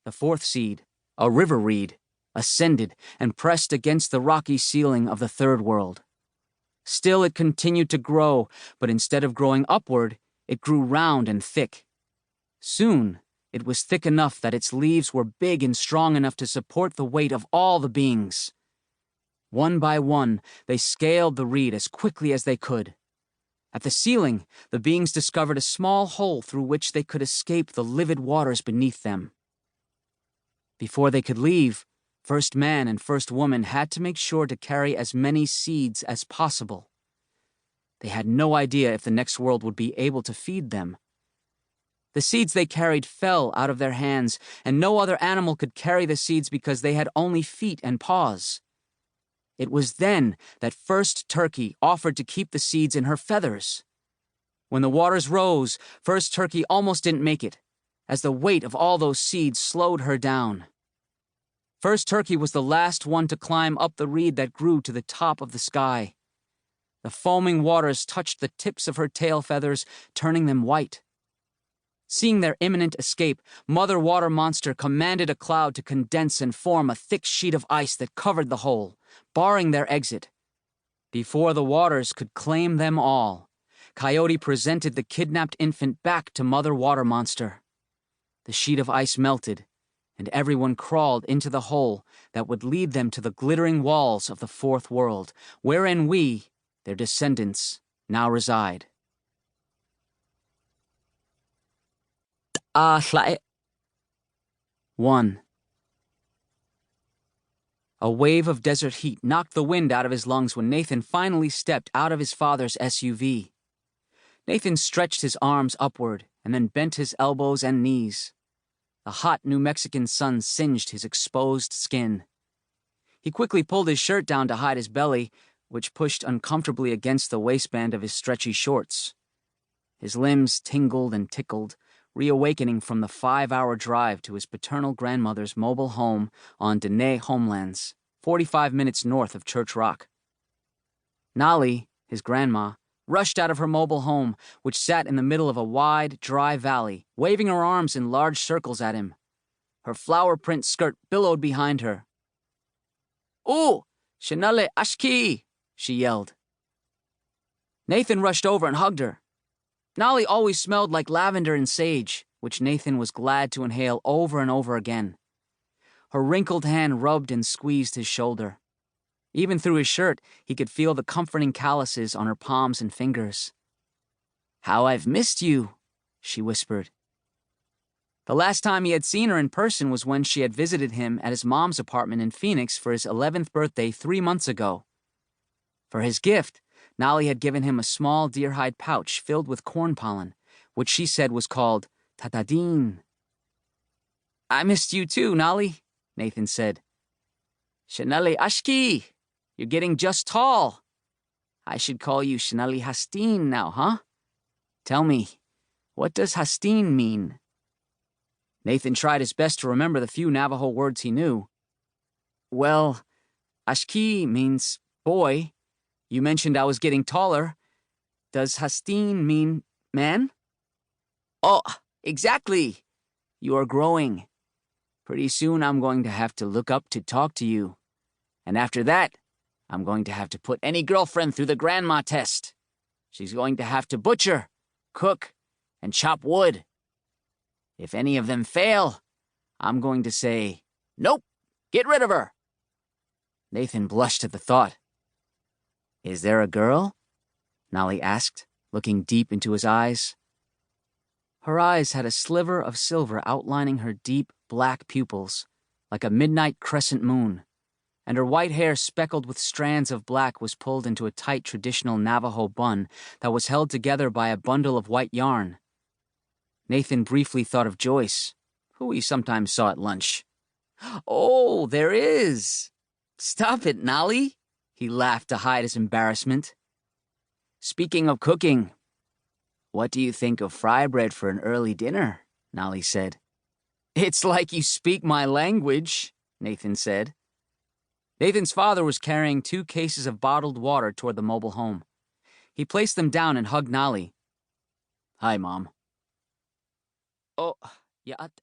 The fourth seed, a river reed, ascended and pressed against the rocky ceiling of the third world. Still it continued to grow, but instead of growing upward, it grew round and thick. Soon, it was thick enough that its leaves were big and strong enough to support the weight of all the beings. One by one, they scaled the reed as quickly as they could. At the ceiling, the beings discovered a small hole through which they could escape the livid waters beneath them. Before they could leave, First Man and First Woman had to make sure to carry as many seeds as possible. They had no idea if the next world would be able to feed them. The seeds they carried fell out of their hands, and no other animal could carry the seeds because they had only feet and paws. It was then that First Turkey offered to keep the seeds in her feathers. When the waters rose, First Turkey almost didn't make it, as the weight of all those seeds slowed her down. First Turkey was the last one to climb up the reed that grew to the top of the sky. The foaming waters touched the tips of her tail feathers, turning them white. Seeing their imminent escape, Mother Water Monster commanded a cloud to condense and form a thick sheet of ice that covered the hole, barring their exit. Before the waters could claim them all, Coyote presented the kidnapped infant back to Mother Water Monster. The sheet of ice melted, and everyone crawled into the hole that would lead them to the glittering walls of the fourth world, wherein we, their descendants, now reside. 1. A wave of desert heat knocked the wind out of his lungs when Nathan finally stepped out of his father's SUV. Nathan stretched his arms upward and then bent his elbows and knees. The hot New Mexican sun singed his exposed skin. He quickly pulled his shirt down to hide his belly, which pushed uncomfortably against the waistband of his stretchy shorts. His limbs tingled and tickled, reawakening from the 5-hour drive to his paternal grandmother's mobile home on Dene Homelands, 45 minutes north of Church Rock. Nali, his grandma, rushed out of her mobile home, which sat in the middle of a wide, dry valley, waving her arms in large circles at him. Her flower-print skirt billowed behind her. "Ooh, Shanale Ashki!" she yelled. Nathan rushed over and hugged her. Nali always smelled like lavender and sage, which Nathan was glad to inhale over and over again. Her wrinkled hand rubbed and squeezed his shoulder. Even through his shirt, he could feel the comforting calluses on her palms and fingers. "How I've missed you," she whispered. The last time he had seen her in person was when she had visited him at his mom's apartment in Phoenix for his 11th birthday 3 months ago. For his gift, Nali had given him a small deer-hide pouch filled with corn pollen, which she said was called Tatadin. "I missed you too, Nali," Nathan said. "Shanali Ashki, you're getting just tall. I should call you Shanali Hastin now, huh? Tell me, what does Hastin mean?" Nathan tried his best to remember the few Navajo words he knew. "Well, Ashki means boy. You mentioned I was getting taller. Does Hastin mean man?" "Oh, exactly. You are growing. Pretty soon I'm going to have to look up to talk to you. And after that, I'm going to have to put any girlfriend through the grandma test. She's going to have to butcher, cook, and chop wood. If any of them fail, I'm going to say, 'Nope, get rid of her.'" Nathan blushed at the thought. "Is there a girl?" Nali asked, looking deep into his eyes. Her eyes had a sliver of silver outlining her deep, black pupils, like a midnight crescent moon, and her white hair speckled with strands of black was pulled into a tight traditional Navajo bun that was held together by a bundle of white yarn. Nathan briefly thought of Joyce, who he sometimes saw at lunch. "Oh, there is. Stop it, Nali." He laughed to hide his embarrassment. "Speaking of cooking, what do you think of fry bread for an early dinner?" Nali said. "It's like you speak my language," Nathan said. Nathan's father was carrying 2 cases of bottled water toward the mobile home. He placed them down and hugged Nali. "Hi, Mom." "Oh, yaat